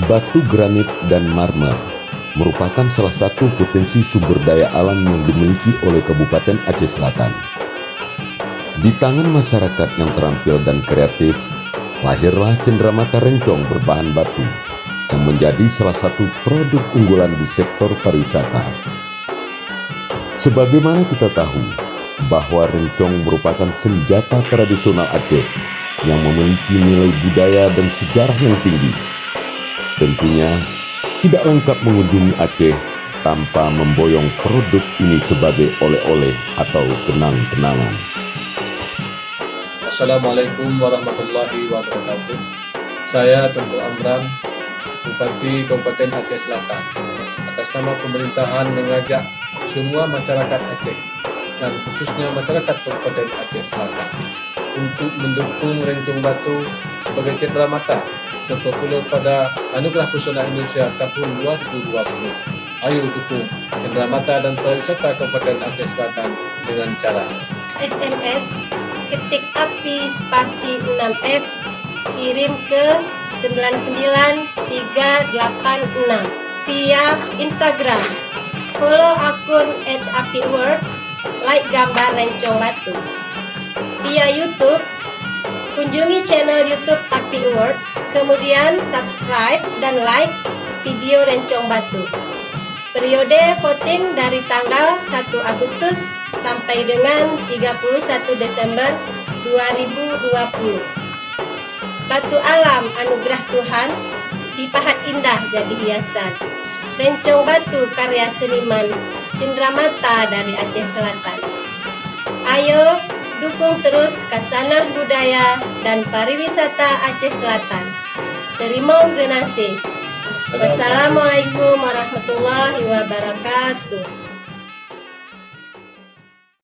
Batu granit dan marmer merupakan salah satu potensi sumber daya alam yang dimiliki oleh Kabupaten Aceh Selatan. Di tangan masyarakat yang terampil dan kreatif, lahirlah cenderamata rencong berbahan batu yang menjadi salah satu produk unggulan di sektor pariwisata. Sebagaimana kita tahu bahwa rencong merupakan senjata tradisional Aceh yang memiliki nilai budaya dan sejarah yang tinggi. Tentunya tidak lengkap mengunjungi Aceh tanpa memboyong produk ini sebagai oleh-oleh atau kenang-kenangan. Assalamualaikum warahmatullahi wabarakatuh. Saya Tunku Amran, Bupati Kabupaten Aceh Selatan. Atas nama pemerintahan mengajak semua masyarakat Aceh dan khususnya masyarakat Kabupaten Aceh Selatan untuk mendukung Rencong Batu sebagai cenderamata terpopuler pada Anugerah Pesona Indonesia tahun 2020. Ayo dukung cenderamata dan pariwisata Kabupaten Aceh Selatan dengan cara SMS ketik API spasi 6F kirim ke 99386 via Instagram. Follow akun @apiworld, like gambar Rencong Batu. Via YouTube, kunjungi channel YouTube Api World, kemudian subscribe dan like video Rencong Batu. Periode voting dari tanggal 1 Agustus sampai dengan 31 Desember 2020. Batu alam anugerah Tuhan dipahat indah jadi hiasan. Rencong Batu karya seniman cenderamata dari Aceh Selatan. Ayo dukung terus kasanah budaya dan pariwisata Aceh Selatan. Terima kasih. Wassalamualaikum warahmatullahi wabarakatuh.